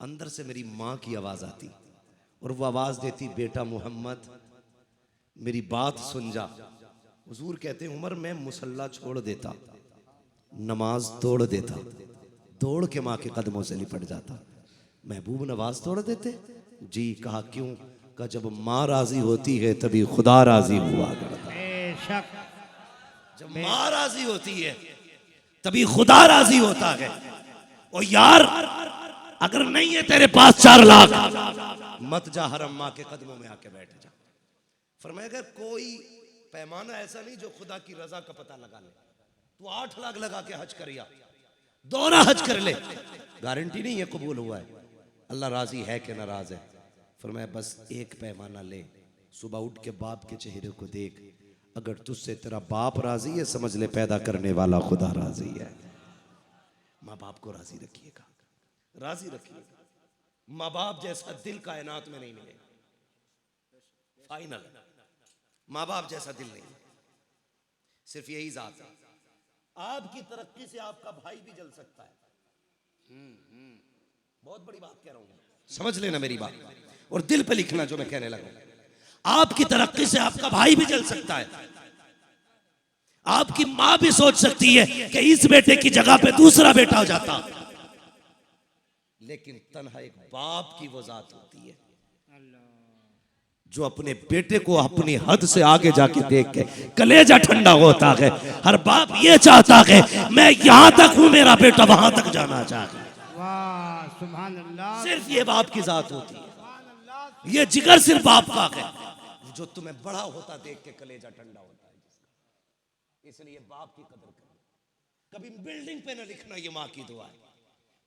अंदर से मेरी माँ की आवाज़ आती और वो आवाज़ देती, बेटा मोहम्मद मेरी बात सुन जा। हुजूर कहते हैं उमर मैं मुसल्ला छोड़ देता, नमाज तोड़ देता, दौड़ के माँ के कदमों से लिपट जाता। महबूब नमाज तोड़ देते? जी। कहा क्यों? कहा जब माँ राजी होती है तभी खुदा राजी हुआ करता है। जब माँ राजी होती है तभी खुदा राजी होता है। और यार अगर नहीं है तेरे पास 4 लाख, मत जा हरम माँ के कदमों में आके बैठ जा। फरमाया अगर कोई पैमाना ऐसा नहीं जो खुदा की रजा का पता लगा ले, तू 8 लाख लगा के हज करिया, दोहरा हज कर ले, गारंटी नहीं है कबूल हुआ है, अल्लाह राजी है कि नाराज है। फरमाया बस एक पैमाना ले, सुबह उठ के बाप के चेहरे को देख, अगर तुझसे तेरा बाप राजी है समझ ले पैदा करने वाला खुदा राजी है। माँ बाप को राजी रखिएगा, राजी रखिएगा। माँ बाप जैसा दिल कायनात में नहीं मिलेगा, फाइनल। माँ बाप जैसा दिल नहीं, सिर्फ यही जात है। आपकी तरक्की से आपका भाई भी जल सकता है। बहुत बड़ी बात कह रहा हूं, समझ लेना मेरी बात और दिल पे लिखना जो मैं कहने लगा। आपकी तरक्की से आपका भाई भी जल सकता है। आपकी मां भी सोच सकती है कि इस बेटे की जगह पे दूसरा बेटा हो जाता, लेकिन तन्हा एक बाप की वो जात होती है जो अपने बेटे को अपनी हद से आगे जाके देख के कलेजा ठंडा होता है। हर बाप ये चाहता है मैं यहां तक हूं, मेरा बेटा वहां तक जाना चाहता। वाह सुभान अल्लाह। सिर्फ ये बाप की जात होती है, ये जिगर सिर्फ बाप का है जो तुम्हें बड़ा होता देख के कलेजा ठंडा होता है। इसलिए बाप की कदर करो। कभी बिल्डिंग पे न लिखना ये माँ की दुआ है,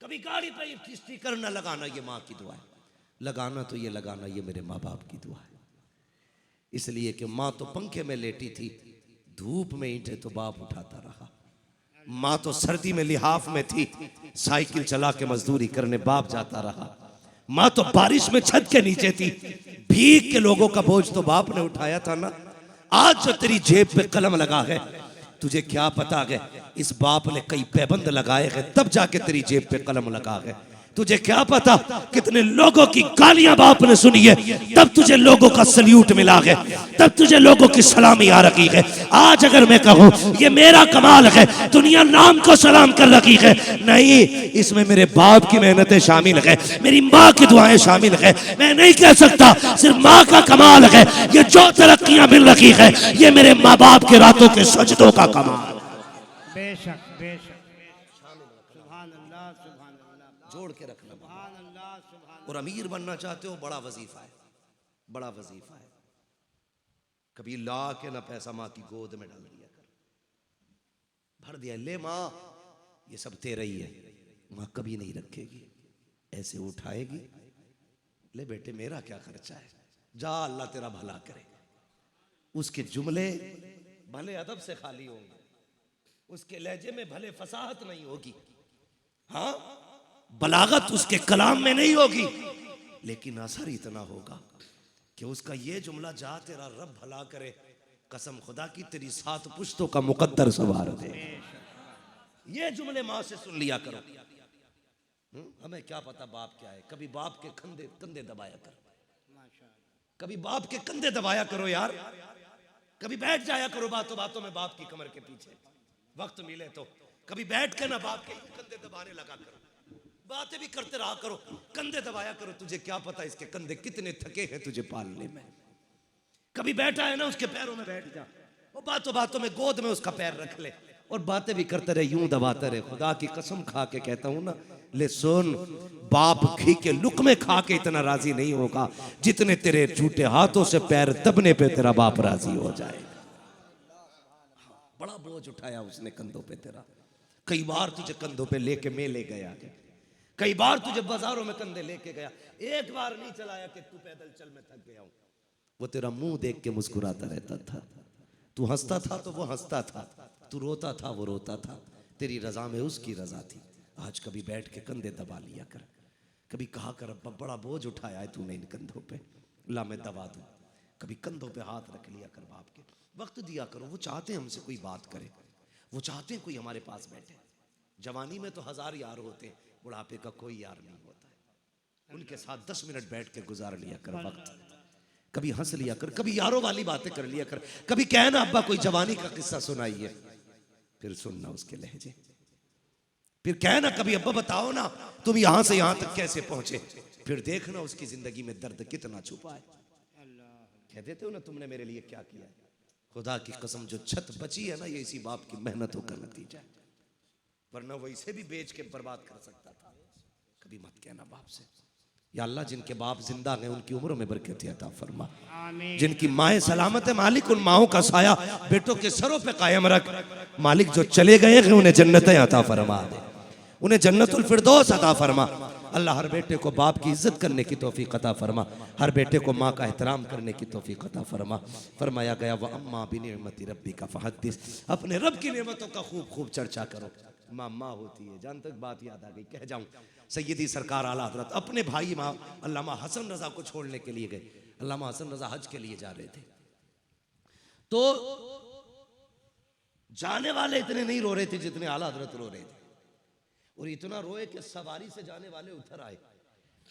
कभी गाड़ी पे स्टिकर न लगाना ये माँ की दुआ है, लगाना तो ये लगाना ये मेरे माँ बाप की दुआ है। इसलिए कि माँ तो पंखे में लेटी थी, धूप में ईंटें तो बाप उठाता रहा। माँ तो सर्दी में लिहाफ में थी, साइकिल चला के मजदूरी करने बाप जाता रहा। माँ तो बारिश में छत के नीचे थी, भीग के लोगों का बोझ तो बाप ने उठाया था ना। आज जो तेरी जेब पे कलम लगा है, तुझे क्या पता है इस बाप ने कई पैबंद लगाए हैं तब जाके तेरी जेब पे कलम लगा है। तुझे क्या पता कितने लोगों की गालियां बाप ने सुनी है तब तुझे लोगों का सल्यूट मिला है, तब तुझे लोगों की सलामी आ रखी है। आज अगर मैं कहूं ये मेरा कमाल है, दुनिया नाम को सलाम कर रखी है, नहीं, इसमें मेरे बाप की मेहनतें शामिल है, मेरी माँ की दुआएं शामिल है। मैं नहीं कह सकता सिर्फ माँ का कमाल है, ये जो तरक्कियां मिल रखी है ये मेरे माँ बाप के रातों के सजदों का कमाल। बेशक बेशक सुभान अल्लाह सुभान अल्लाह। जोड़ के रखना। सुभान अल्लाह सुभान। और अमीर बनना चाहते हो, बड़ा वजीफा है, बड़ा वजीफा है। कभी ला के ना पैसा माँ की गोद में डाल दिया कर, भर दिया, ले माँ ये सब तेरा ही है। माँ कभी नहीं रखेगी, ऐसे उठाएगी, ले बेटे मेरा क्या खर्चा है, जा अल्लाह तेरा भला करे। उसके जुमले भले अदब से खाली होंगे, उसके लहजे में भले फसाहत नहीं होगी, हाँ बलागत उसके कलाम में नहीं होगी, लेकिन असर इतना होगा कि उसका ये जुमला, जा तेरा रब भला करे, कसम खुदा की तेरी 7 पुश्तों का मुकद्दर सवार दे। ये जुमले माँ से सुन लिया करो। हमें क्या पता बाप क्या है। कभी बाप के कंधे दबाया करो, कभी बाप के कंधे दबाया करो यार, कभी बैठ जाया करो बातों बातों में बाप की कमर के पीछे, वक्त मिले तो कभी बैठ के ना बाप के कंधे दबाने लगा करो, बातें भी करते रहा करो, कंधे दबाया करो। तुझे क्या पता इसके कंधे कितने थके हैं तुझे पालने में। कभी बैठा है ना उसके पैरों में बैठ जा, वो बातों बातों में गोद में उसका पैर रख ले और बातें भी करते रहे, यूं दबाते रहे। खुदा की कसम खा के कहता हूं ना, ले सुन, बाप घी के लुकमे खा के इतना राजी नहीं होगा जितने तेरे झूठे हाथों से पैर दबने पे तेरा बाप राजी हो जाए। बड़ा बोझ उठाया उसने कंधों पे तेरा। कई बार तुझे कंधों पे लेके मेले गया, कई बार तुझे बाजारों में कंधे लेके गया, एक बार नहीं चलाया कि तू पैदल चल मैं थक गया हूं। वो तेरा मुंह देख के मुस्कुराता रहता था, तू हंसता था तो वो हंसता था, तू रोता था वो रोता था, तेरी रजा में उसकी रजा थी। आज कभी बैठ के कंधे दबा लिया कर, कभी कहा कर अब्बा बड़ा बोझ उठाया है तूने इन कंधों पे, ला मैं दबा दूं। कभी कंधों पे हाथ रख लिया कर बाप के, वक्त दिया करो। वो चाहते हैं हमसे कोई बात करे, वो चाहते हैं कोई हमारे पास बैठे। जवानी में तो 1000 यार होते हैं, बुढ़ापे का कोई यार नहीं होता है। उनके साथ 10 मिनट बैठ के गुजार लिया कर वक्त, कभी हंस लिया कर, कभी यारों वाली बातें कर लिया कर, कभी कहना अब्बा कोई जवानी का किस्सा सुनाइए, फिर सुनना उसके लहजे, फिर कहना कभी अब्बा बताओ ना तुम यहां से यहां तक कैसे पहुंचे, फिर देखना उसकी जिंदगी में दर्द कितना छुपा है। कह देते हो ना तुमने मेरे लिए क्या किया है, खुदा की कसम जो छत बची है ना ये इसी बाप की मेहनतों का नतीजा है, वरना वो इसे भी बेच के बर्बाद कर सकता था। कभी मत कहना बाप से, या अल्लाह जिनके बाप जिंदा हैं उनकी उम्र में बरकत अता फरमा, जिनकी माएँ सलामत है मालिक उन माओं का साया बेटों के सरों पे कायम रख, मालिक जो चले गए हैं उन्हें जन्नतें अता फरमा दे, उन्हें जन्नतुल फिरदौस अता फरमा। अल्लाह हर बेटे को बाप की इज्जत करने की तौफीक अता फरमा, हर बेटे को माँ का एहतराम करने की तौफीक अता फरमा। फरमाया गया व अम्मा बिनिअमति रब्बिका फहद्दिस, अपने रब की नेमतों का खूब खूब चर्चा करो। माँ माँ होती है, जान तक बात याद आ गई, कह जाऊं सैयदी सरकार आला हज़रत अपने भाई माँ अल्लामा हसन रजा को छोड़ने के लिए गए। अल्लामा हसन रजा हज के लिए जा रहे थे, तो जाने वाले इतने नहीं रो रहे थे जितने आला हज़रत रो रहे थे, और इतना रोए कि सवारी से जाने वाले उतर आए,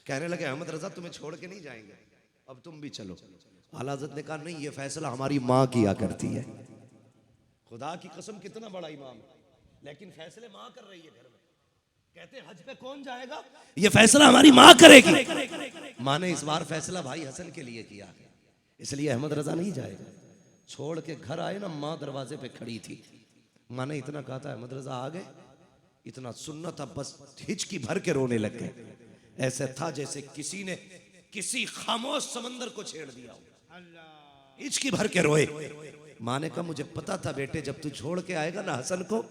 कहने लगे अहमद रजा तुम्हें छोड़ के नहीं जाएंगे, अब तुम भी चलो। आला हज़रत ने कहा नहीं, ये फैसला हमारी माँ किया करती है। खुदा की कसम कितना बड़ा इमाम, लेकिन फैसले माँ कर रही है घर में। कहते हज पे कौन जाएगा, ये फैसला हमारी माँ करेगी। माँ ने इस बार फैसला भाई हसन के लिए किया, इसलिए अहमद रजा नहीं जाएगा। छोड़ के घर आए ना, माँ दरवाजे पे खड़ी थी, माँ ने इतना कहा था अहमद रजा आ गए, इतना सुनना था बस हिचकी भर के रोने लग गए। ऐसे था जैसे किसी ने किसी खामोश समंदर को छेड़ दिया हो, हिचकी भर के रोए। माँ ने कहा मुझे पता था बेटे जब तू छोड़ के आएगा ना हसन को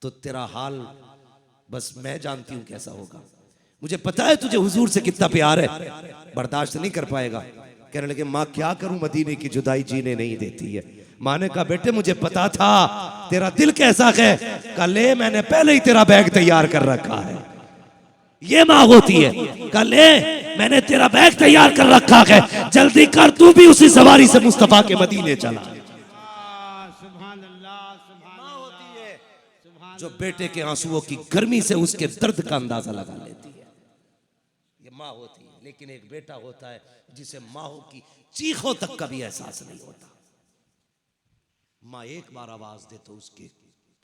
तो तेरा हाल बस मैं जानती हूं कैसा होगा, मुझे पता है तुझे हुजूर से कितना प्यार है, बर्दाश्त नहीं कर पाएगा। कहने लगे माँ क्या करूं, मदीने की जुदाई जीने नहीं देती है। माँ ने कहा बेटे मुझे पता था तेरा दिल कैसा है, कल मैंने पहले ही तेरा बैग तैयार कर रखा है। ये माँ होती है, कल मैंने तेरा बैग तैयार कर रखा है, जल्दी कर तू भी उसी सवारी से मुस्तफा के मदीने चला। जो बेटे के आंसुओं की गर्मी से उसके दर्द का अंदाजा लगा लेती है, ये माँ होती है। लेकिन एक बेटा होता है जिसे माँ की चीखों तक का भी एहसास नहीं होता। माँ एक बार आवाज दे तो उसके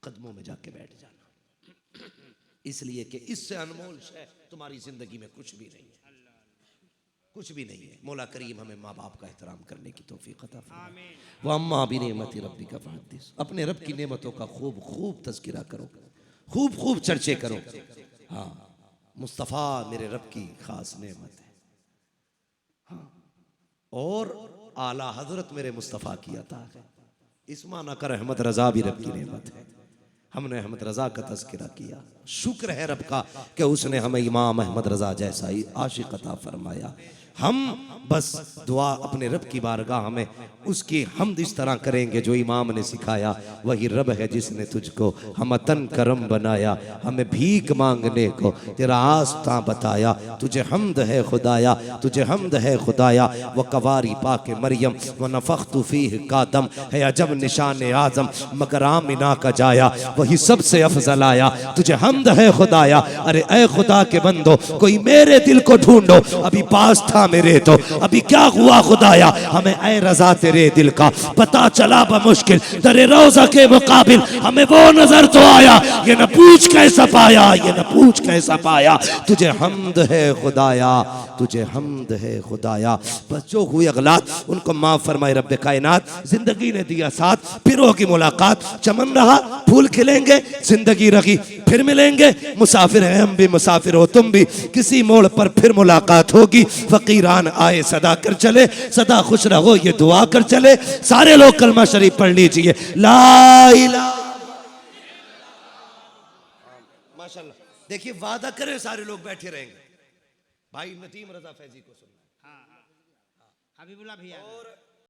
कदमों में जाके बैठ जाना, इसलिए कि इससे अनमोल शय तुम्हारी जिंदगी में कुछ भी नहीं है, कुछ भी नहीं है। मौला करीम हमें माँ बाप का एहतराम करने की तौफीक अता फरमाए। व अम्मा बिनिअमति रब्बिका फहद्दिस, अपने रब की नेमतों का खूब खूब तज़किरा करो, खूब खूब चर्चे करो। हाँ, मुस्तफ़ा मेरे रब की खास नेमत है, हाँ, और आला हजरत मेरे मुस्तफ़ा की अता है। इस माना कर अहमद रजा भी रब की नेमत है। हमने अहमद रजा का तज़किरा किया, शुक्र है रब का कि उसने हमें इमाम अहमद रजा जैसा ही आशिक अता फरमाया। हम बस दुआ अपने रब की बारगाह में उसकी हमद इस तरह करेंगे जो इमाम ने सिखाया। वही रब है जिसने तुझको हमतन करम बनाया, हमें भीख मांगने को तेरा आस्था बताया। तुझे हमद है खुदाया, तुझे हमद है खुदाया। व कवारी पाके मरियम व नफ़ख्तु फीह कादम है अजब निशान आज़म मगर आमिना का जाया वही सबसे अफजल आया। तुझे हमद है खुदाया, अरे ए खुदा के बंदो कोई मेरे दिल को ढूंढो, अभी पास था मेरे तो अभी क्या हुआ खुदाया। हमें ए रजा तेरे दिल का पता चला बमुश्किल, तेरे रोज़ा के मुकाबिल हमें वो नजर तो आया। ये न पूछ कैसा पाया, ये न पूछ कैसा पाया। तुझे हमद है खुदाया, तुझे हमद है खुदाया। बस जो हुई अगलात उनको माफ फरमाए रब्बे कायनात। जिंदगी ने दिया साथ, फिर होगी मुलाकात। चमन रहा फूल खिलेंगे, जिंदगी रही फिर मिलेंगे। मुसाफिर हैं हम भी, मुसाफिर हो तुम भी, किसी मोड़ पर फिर मुलाकात होगी। फकीरान आए सदा कर चले, सदा खुश रहो ये दुआ कर चले। सारे लोग कलमा शरीफ पढ़ लीजिए, ला इलाहा। माशाल्लाह, देखिए वादा करें सारे लोग बैठे रहेंगे। भाई नदीम रजा फैजी को सुनना, हबीबुल्लाह भैया, और